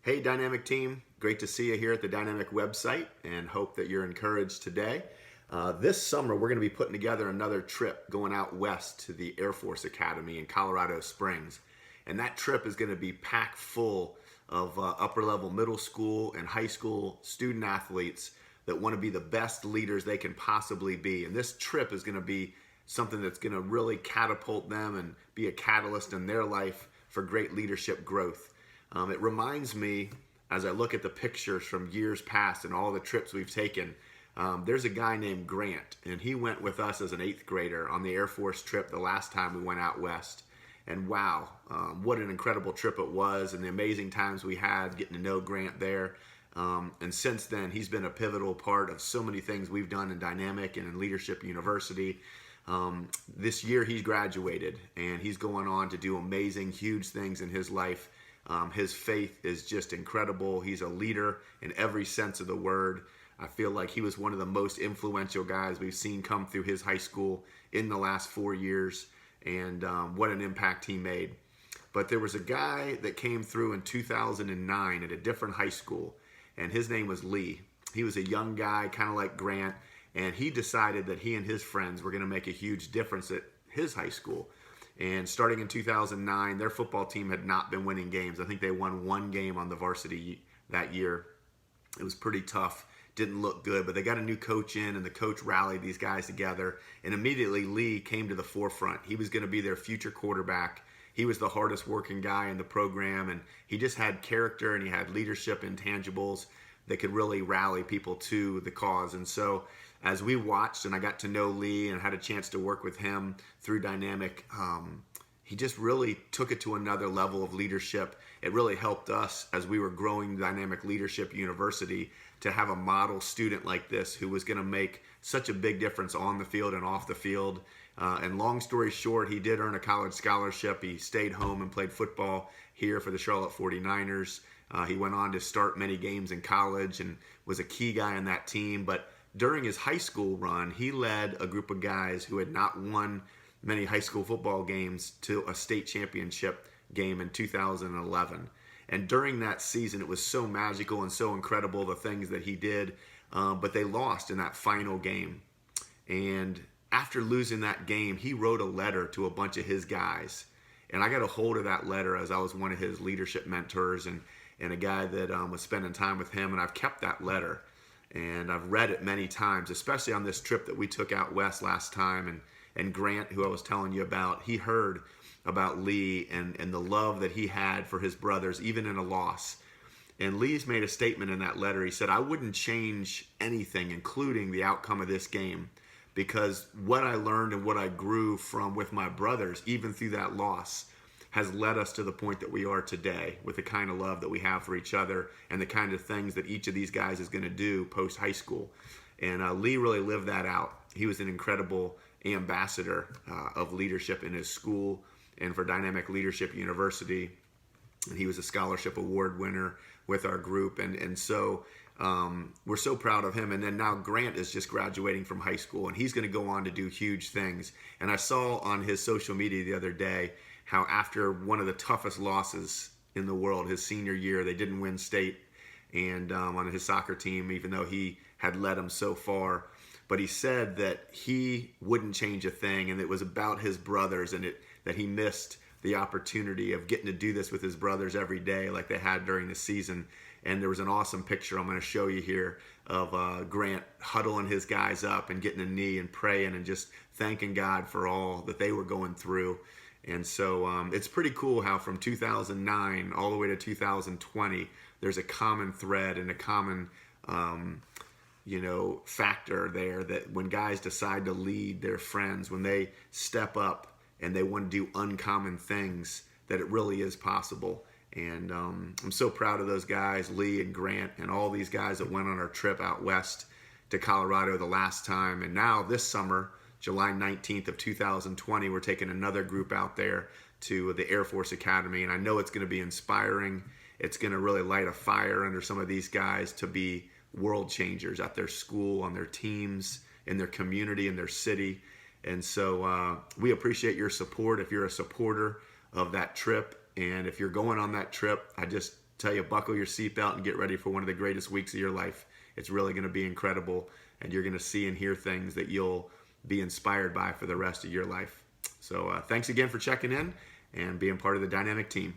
Hey, Dynamic team. Great to see you here at the Dynamic website and hope that you're encouraged today. This summer, we're going to be putting together another trip going out west to the Air Force Academy in Colorado Springs. And that trip is going to be packed full of upper level middle school and high school student athletes that want to be the best leaders they can possibly be. And this trip is going to be something that's going to really catapult them and be a catalyst in their life for great leadership growth. It reminds me, as I look at the pictures from years past and all the trips we've taken, there's a guy named Grant, and he went with us as an 8th grader on the Air Force trip the last time we went out west. And wow, what an incredible trip it was, and the amazing times we had getting to know Grant there. And since then, he's been a pivotal part of so many things we've done in Dynamic and in Leadership University. This year he's graduated, and he's going on to do amazing, huge things in his life. His faith is just incredible. He's a leader in every sense of the word. I feel like he was one of the most influential guys we've seen come through his high school in the last 4 years, and what an impact he made. But there was a guy that came through in 2009 at a different high school, and his name was Lee. He was a young guy, kind of like Grant, and he decided that he and his friends were going to make a huge difference at his high school. And starting in 2009, their football team had not been winning games. I think they won one game on the varsity that year. It was pretty tough. Didn't look good, but they got a new coach in, and the coach rallied these guys together. And immediately, Lee came to the forefront. He was going to be their future quarterback. He was the hardest working guy in the program, and he just had character and he had leadership intangibles that could really rally people to the cause. And so as we watched and I got to know Lee and had a chance to work with him through Dynamic, he just really took it to another level of leadership. It really helped us as we were growing Dynamic Leadership University to have a model student like this who was going to make such a big difference on the field and off the field. And long story short, he did earn a college scholarship. He stayed home and played football here for the Charlotte 49ers. He went on to start many games in college and was a key guy on that team. But during his high school run, he led a group of guys who had not won many high school football games to a state championship game in 2011. And during that season, it was so magical and so incredible, the things that he did. But they lost in that final game. And after losing that game, he wrote a letter to a bunch of his guys. And I got a hold of that letter as I was one of his leadership mentors and a guy that was spending time with him. And I've kept that letter. And I've read it many times, especially on this trip that we took out west last time. And Grant, who I was telling you about, he heard about Lee and the love that he had for his brothers, even in a loss. And Lee's made a statement in that letter. He said, I wouldn't change anything, including the outcome of this game, because what I learned and what I grew from with my brothers, even through that loss, has led us to the point that we are today with the kind of love that we have for each other and the kind of things that each of these guys is going to do post high school. And Lee really lived that out. He was an incredible ambassador of leadership in his school and for Dynamic Leadership University. And he was a scholarship award winner with our group. And so we're so proud of him. And then now Grant is just graduating from high school, and he's going to go on to do huge things. And I saw on his social media the other day how after one of the toughest losses in the world, his senior year, they didn't win state and on his soccer team, even though he had led them so far. But he said that he wouldn't change a thing, and it was about his brothers, and that he missed the opportunity of getting to do this with his brothers every day like they had during the season. And there was an awesome picture I'm going to show you here of Grant huddling his guys up and getting a knee and praying and just thanking God for all that they were going through. And so it's pretty cool how from 2009 all the way to 2020, there's a common thread and a common factor there, that when guys decide to lead their friends, when they step up and they want to do uncommon things, that it really is possible. And I'm so proud of those guys, Lee and Grant, and all these guys that went on our trip out west to Colorado the last time. And now this summer, July 19th of 2020, we're taking another group out there to the Air Force Academy. And I know it's going to be inspiring. It's going to really light a fire under some of these guys to be world changers at their school, on their teams, in their community, in their city. And so we appreciate your support if you're a supporter of that trip. And if you're going on that trip, I just tell you, buckle your seatbelt and get ready for one of the greatest weeks of your life. It's really going to be incredible, and you're going to see and hear things that you'll be inspired by for the rest of your life. So thanks again for checking in and being part of the Dynamic team.